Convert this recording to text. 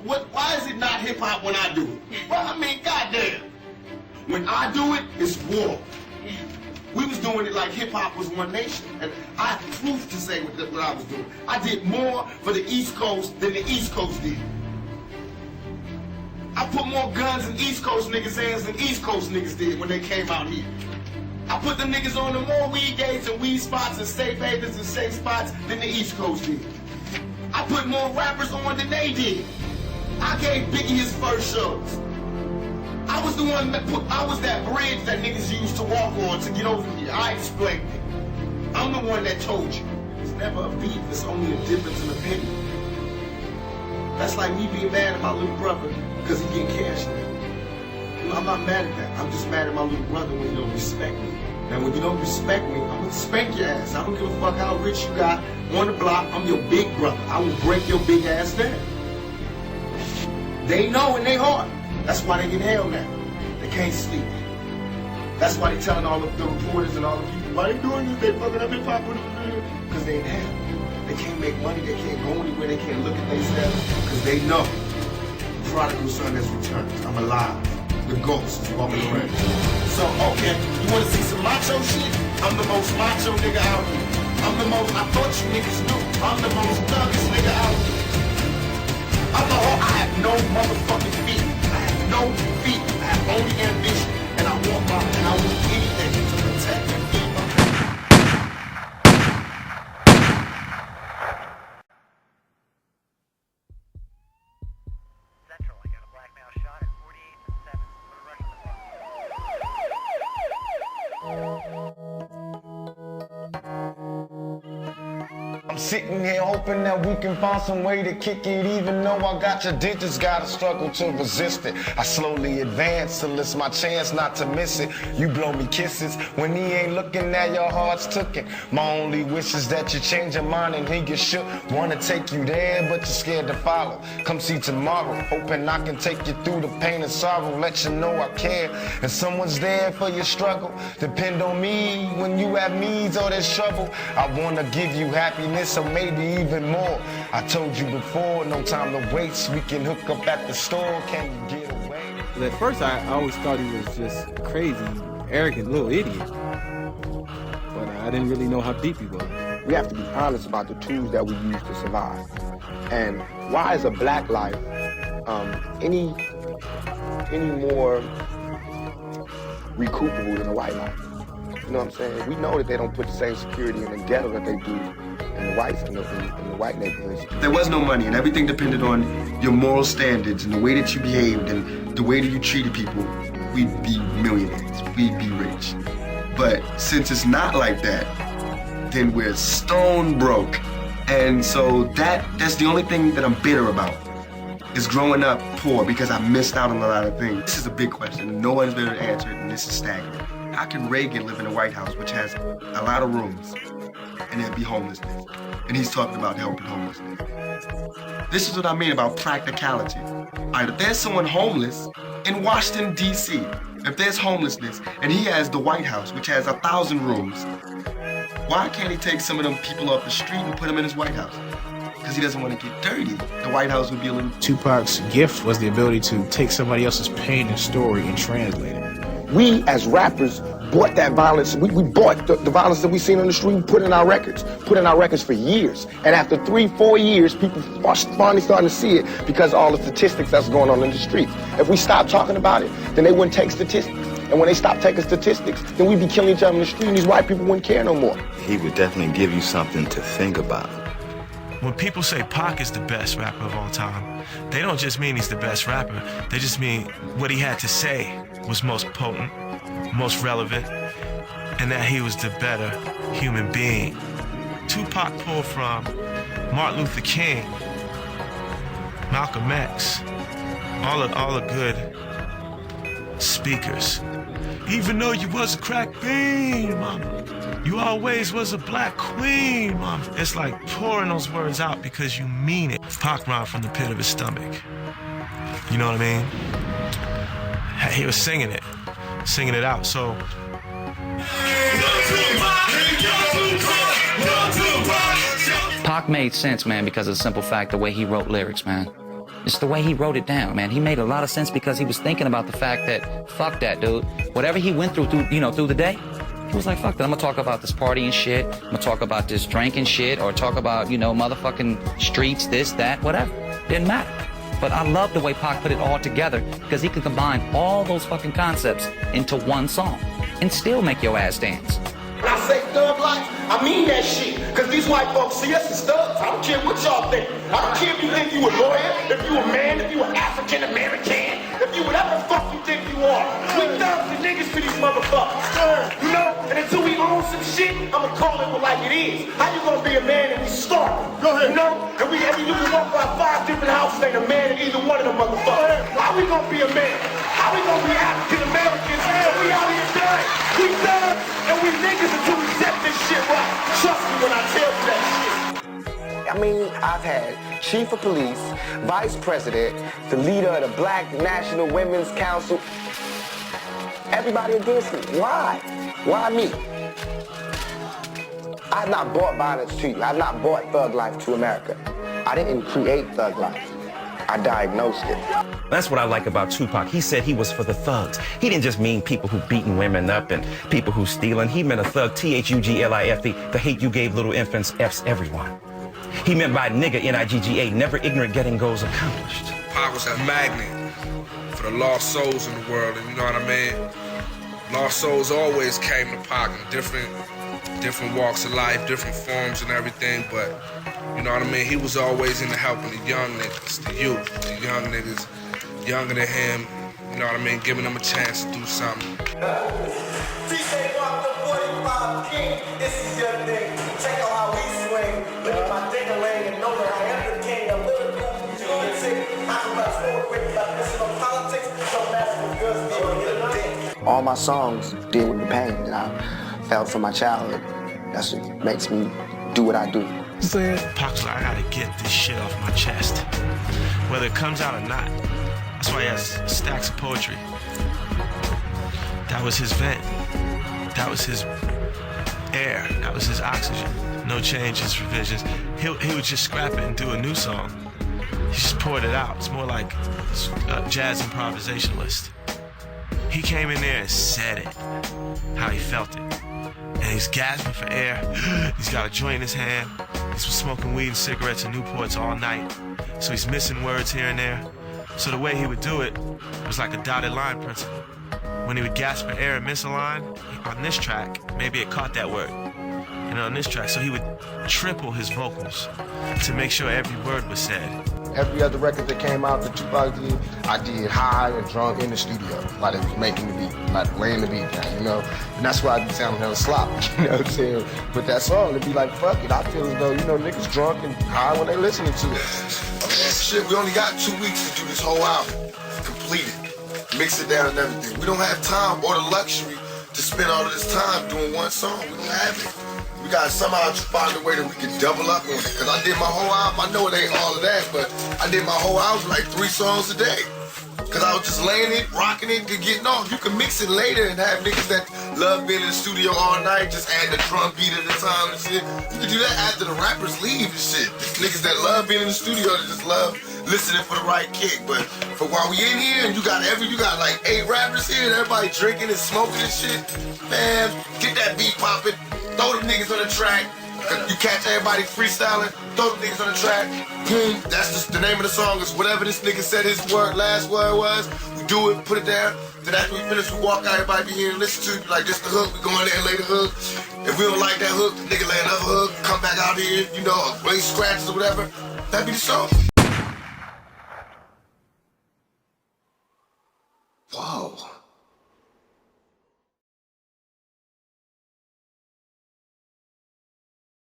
Why is it not hip hop when I do it? Well, I mean, goddamn. When I do it, it's war. We was doing it like hip hop was one nation, and I have proof to say what I was doing. I did more for the East Coast than the East Coast did. I put more guns in East Coast niggas' hands than East Coast niggas did when they came out here. I put the niggas on the more weed gates and weed spots and safe havens and safe spots than the East Coast did. I put more rappers on than they did. I gave Biggie his first shows. I was the one that I was that bridge that niggas used to walk on to get over here. I explained it. I'm the one that told you. It's never a beef, it's only a difference in opinion. That's like me being mad at my little brother because he getting cash now. You know, I'm not mad at that. I'm just mad at my little brother when you don't respect me. And when you don't respect me, I'm gonna spank your ass. I don't give a fuck how rich you got on the block. I'm your big brother. I will break your big ass down. They know in their heart. That's why they get hell now. They can't sleep. That's why they telling all of the reporters and all the people, why they doing this? They fucking up hip hop because they in hell. They can't make money. They can't go anywhere. They can't look at themselves because they know the prodigal son has returned. I'm alive. The ghost is walking around. So, okay, you want to see some macho shit? I'm the most macho nigga out here. I'm the most, I thought you niggas knew, I'm the most thuggish nigga out here. I have no motherfucking feet. I have no feet. I have only ambition. And I walk by and I will do anything to protect and feed my Central, I got a black male shot at 48 and 7. Put a rush I'm sitting here hoping that we can find some way to kick it. Even though I got your digits, gotta struggle to resist it. I slowly advance till it's my chance not to miss it. You blow me kisses when he ain't looking at your heart's tooken. My only wish is that you change your mind and he get shook. Wanna take you there, but you're scared to follow. Come see tomorrow, hoping I can take you through the pain and sorrow. Let you know I care, and someone's there for your struggle. Depend on me when you have needs or there's trouble. I wanna give you happiness or maybe even more. I told you before, no time to waste. We can hook up at the store. Can you get away? At first, I always thought he was just a crazy, arrogant little idiot. But I didn't really know how deep he was. We have to be honest about the tools that we use to survive. And why is a black life any more recoupable than a white life? You know what I'm saying? We know that they don't put the same security in the ghetto that they do in the whites in the white neighborhoods. There was no money, and everything depended on your moral standards and the way that you behaved and the way that you treated people. We'd be millionaires. We'd be rich. But since it's not like that, then we're stone broke. And so that's the only thing that I'm bitter about, is growing up poor because I missed out on a lot of things. This is a big question, and no one's been able to answer it, and this is staggering. How can Reagan live in a White House which has a lot of rooms and there'd be homelessness? And he's talking about helping homelessness. This is what I mean about practicality. All right, if there's someone homeless in Washington, D.C., if there's homelessness and he has the White House which has 1,000 rooms, why can't he take some of them people off the street and put them in his White House? Because he doesn't want to get dirty. The White House would be a little... Tupac's gift was the ability to take somebody else's pain and story and translate it. We, as rappers, bought that violence. We bought the violence that we seen on the street, we put in our records for years. And after 3-4 years, people are finally starting to see it because of all the statistics that's going on in the streets. If we stop talking about it, then they wouldn't take statistics. And when they stop taking statistics, then we'd be killing each other in the street and these white people wouldn't care no more. He would definitely give you something to think about. When people say Pac is the best rapper of all time, they don't just mean he's the best rapper. They just mean what he had to say was most potent, most relevant, and that he was the better human being. Tupac pulled from Martin Luther King, Malcolm X, all the good speakers. Even though you was a crack fiend, mama, you always was a black queen, mama. It's like pouring those words out because you mean it. Pac rhymed from the pit of his stomach. You know what I mean? He was singing it out, so... Pac made sense, man, because of the simple fact the way he wrote lyrics, man. It's the way he wrote it down, man. He made a lot of sense because he was thinking about the fact that, fuck that, dude. Whatever he went through the day, he was like, fuck that. I'm gonna talk about this partying shit. I'm gonna talk about this drinking shit, or talk about, motherfucking streets, this, that, whatever. Didn't matter. But I love the way Pac put it all together because he can combine all those fucking concepts into one song and still make your ass dance. When I say thug life, I mean that shit. Cause these white folks see us as thugs. I don't care what y'all think. I don't care if you think you a lawyer, if you a man, if you an African American, if you whatever the fuck you think you are. We thugs and niggas for these motherfuckers. And until we own some shit, I'ma call it like it is. How you gonna be a man and we starving? Go ahead. And you can walk by 5 different houses, ain't a man in either one of them motherfuckers. How we gonna be a man? How we gonna be African Americans? We out here dying. We thugs and we niggas until we set this shit right. Trust me when I tell you that shit. I mean, I've had Chief of Police, Vice President, the leader of the Black National Women's Council. Everybody against me. Why? Why me? I've not brought violence to you. I've not brought thug life to America. I didn't create thug life. I diagnosed it. That's what I like about Tupac. He said he was for the thugs. He didn't just mean people who beating women up and people who stealing. He meant a thug, T-H-U-G-L-I-F-E, the hate you gave little infants, F's everyone. He meant by nigga, N-I-G-G-A, never ignorant, getting goals accomplished. Pac was a magnet for the lost souls in the world, and you know what I mean? Lost souls always came to Pac in different walks of life, different forms and everything, but you know what I mean? He was always into helping the young niggas, the youth, the young niggas, younger than him, you know what I mean? Giving them a chance to do something. TK walked the 45 king, this is your thing. Check out how we swing. Look at my ding-a-ling and know that I am the king. I'm lyrical, lunatic. I'm about to go quick about this on politics. So massive girls give me a dick. All my songs deal with the pain that I felt from my childhood. That's what makes me do what I do. Pac's like, I gotta get this shit off my chest, whether it comes out or not. That's why he has stacks of poetry. That was his vent. That was his air. That was his oxygen. No changes, revisions. He would just scrap it and do a new song. He just poured it out. It's more like a jazz improvisationalist. He came in there and said it, how he felt it. And he's gasping for air. He's got a joint in his hand. He's been smoking weed and cigarettes and Newports all night. So he's missing words here and there. So the way he would do it was like a dotted line principle. When he would gasp for air and miss a line, on this track, maybe it caught that word. And on this track, so he would triple his vocals to make sure every word was said. Every other record that came out that Tupac did, I did high and drunk in the studio, like it was making the beat, like laying the beat down, you know? And that's why I be sounding hella sloppy, you know what I'm saying? But that song, it'd be like, fuck it, I feel as though, niggas drunk and high when they listening to it. Shit, we only got 2 weeks to do this whole album, complete it, mix it down and everything. We don't have time or the luxury to spend all of this time doing one song. We don't have it. We gotta somehow find a way that we can double up on it. Cause I did my whole album, I know it ain't all of that, but I did my whole album like 3 songs a day. Cause I was just laying it, rocking it, and getting off. You can mix it later and have niggas that love being in the studio all night, just add the drum beat at the time and shit. You can do that after the rappers leave and shit. Niggas that love being in the studio, that just love listening for the right kick. But for while we in here and you got like 8 rappers here and everybody drinking and smoking and shit, man, get that beat popping. Throw them niggas on the track. You catch everybody freestyling, throw them niggas on the track. Boom. That's just the name of the song is whatever this nigga said his last word was. We do it, put it down. Then after we finish, we walk out, everybody be here and listen to it. Like this the hook, we go in there and lay the hook. If we don't like that hook, the nigga lay another hook, come back out here, lay scratches or whatever. That be the song.